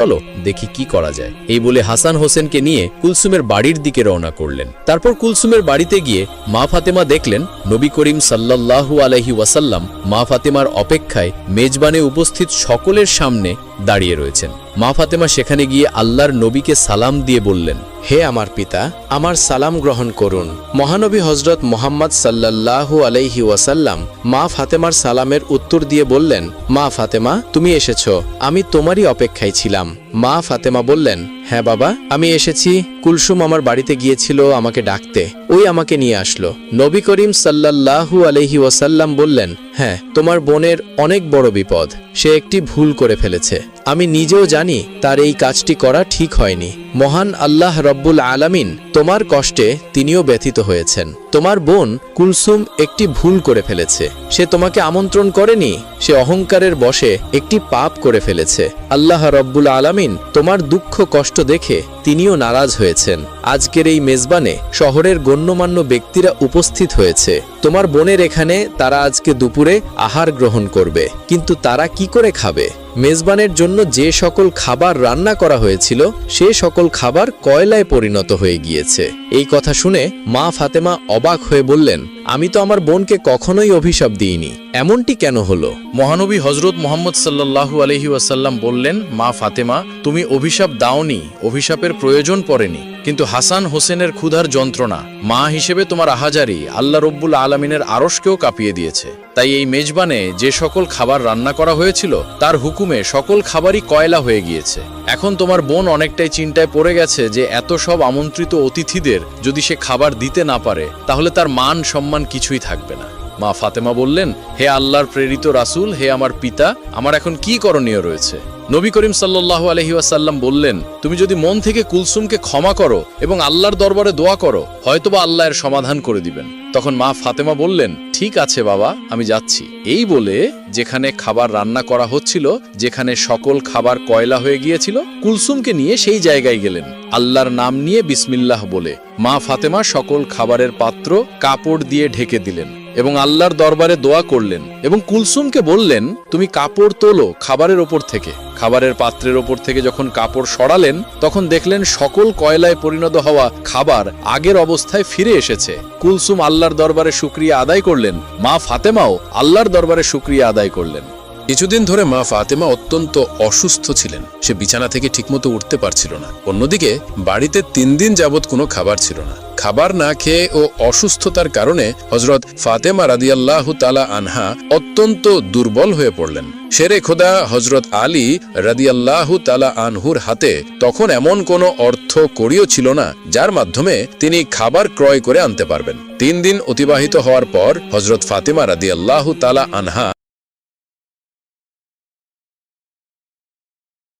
চলো দেখি কি করা যায়। এই বলে হাসান হোসেনকে নিয়ে কুলসুমের বাড়ির দিকে রওনা করলেন। তারপর কুলসুমের বাড়িতে গিয়ে মা ফাতেমা দেখলেন নবী করিম সাল্লাল্লাহু আলাইহি ওয়াসাল্লাম মা ফাতেমার অপেক্ষায় মেজবানে উপস্থিত সকলের সামনে দাঁড়িয়ে রয়েছেন। মা ফাতেমা সেখানে গিয়ে আল্লাহর নবীকে সালাম দিয়ে বললেন, হে আমার পিতা, আমার সালাম গ্রহণ করুন। মহানবী হজরত মুহাম্মদ সাল্লাল্লাহু আলাইহি ওয়াসাল্লাম মা ফাতেমার সালামের উত্তর দিয়ে বললেন, মা ফাতেমা, তুমি এসেছো, আমি তোমারই অপেক্ষায় ছিলাম। মা ফাতেমা বললেন, হ্যাঁ বাবা, আমি এসেছি। কুলসুম আমার বাড়িতে গিয়েছিল আমাকে ডাকতে, ওই আমাকে নিয়ে আসলো। নবী করিম সাল্লাল্লাহু আলাইহি ওয়াসাল্লাম বললেন, হ্যাঁ, তোমার বোনের অনেক বড় বিপদ, সে একটি ভুল করে ফেলেছে। আমি নিজেও জানি তার এই কাজটি করা ঠিক হয়নি। মহান আল্লাহ রব্বুল আলামিন তোমার কষ্টে তিনিও ব্যথিত হয়েছেন। তোমার বোন কুলসুম একটি ভুল করে ফেলেছে। সে তোমাকে আমন্ত্রণ করেনি, সে অহংকারের বশে একটি পাপ করে ফেলেছে। আল্লাহ রব্বুল আলামিন তোমার দুঃখ কষ্ট দেখে তিনিও নারাজ হয়েছেন। আজকের এই মেজবানে শহরের গণ্যমান্য ব্যক্তিরা উপস্থিত হয়েছে। তোমার বোনের এখানে তারা আজকে দুপুরে আহার গ্রহণ করবে, কিন্তু তারা কি করে খাবে? মেজবানের জন্য যে সকল খাবার রান্না করা হয়েছিল সে সকল খাবার কয়লায় পরিণত হয়ে গিয়েছে। এই কথা শুনে মা ফাতেমা অবাক হয়ে বললেন, আমি তো আমার বোনকে কখনোই অভিশাপ দিইনি, এমনটি কেন হলো? মহানবী হজরত মুহাম্মদ সাল্লাল্লাহু আলাইহি ওয়াসাল্লাম বললেন, মা ফাতেমা, তুমি অভিশাপ দাওনি, অভিশাপের প্রয়োজন পড়েনি, কিন্তু হাসান হোসেনের ক্ষুধার যন্ত্রণা, মা হিসেবে তোমার আহাজারি আল্লাহ রব্বুল আলামিনের আরশকেও কাঁপিয়ে দিয়েছে। তাই এই মেজবানে যে সকল খাবার রান্না করা হয়েছিল তার হুকুমে সকল খাবারই কয়লা হয়ে গিয়েছে। এখন তোমার বোন অনেকটাই চিন্তায় পড়ে গেছে যে এত সব আমন্ত্রিত অতিথিদের যদি সে খাবার দিতে না পারে তাহলে তার মান সম্মান কিছুই থাকবে না। মা ফাতেমা বললেন, হে আল্লাহর প্রেরিত রাসূল, হে আমার পিতা, আমার এখন কি করণীয় রয়েছে? নবী করিম সাল্লাল্লাহু আলাইহি ওয়াসাল্লাম বললেন, তুমি যদি মন থেকে কুলসুমকে ক্ষমা করো এবং আল্লাহর দরবারে দোয়া করো, হয়তোবা আল্লাহ এর সমাধান করে দিবেন। তখন মা ফাতেমা বললেন, ঠিক আছে বাবা, আমি যাচ্ছি। এই বলে যেখানে খাবার রান্না করা হচ্ছিল, যেখানে সকল খাবার কয়লা হয়ে গিয়েছিল, কুলসুমকে নিয়ে সেই জায়গায় গেলেন। আল্লাহর নাম নিয়ে বিসমিল্লাহ বলে মা ফাতেমা সকল খাবারের পাত্র কাপড় দিয়ে ঢেকে দিলেন এবং আল্লাহর দরবারে দোয়া করলেন এবং কুলসুমকে বললেন, তুমি কাপড় তোলো খাবারের ওপর থেকে। খাবারের পাত্রের ওপর থেকে যখন কাপড় সরালেন তখন দেখলেন সকল কয়লায় পরিণত হওয়া খাবার আগের অবস্থায় ফিরে এসেছে। কুলসুম আল্লাহর দরবারে শুকরিয়া আদায় করলেন, মা ফাতেমাও আল্লাহর দরবারে শুকরিয়া আদায় করলেন। কিছুদিন ধরে মা ফাতেমা অত্যন্ত অসুস্থ ছিলেন, সে বিছানা থেকে ঠিকমতো উঠতে পারছিল না। অন্যদিকে বাড়িতে 3 দিন যাবৎ কোনো খাবার ছিল না। খাবার না খেয়ে ও অসুস্থতার কারণে হযরত ফাতেমা রাদিয়াল্লাহু তাআলা আনহা অত্যন্ত দুর্বল হয়ে পড়লেন। শেরে খোদা হযরত আলী রাদিয়াল্লাহু তাআলা আনহুর হাতে তখন এমন কোনো অর্থ কড়িও ছিল না যার মাধ্যমে তিনি খাবার ক্রয় করে আনতে পারবেন। 3 দিন অতিবাহিত হওয়ার পর হযরত ফাতেমা রাদিয়াল্লাহু তাআলা আনহা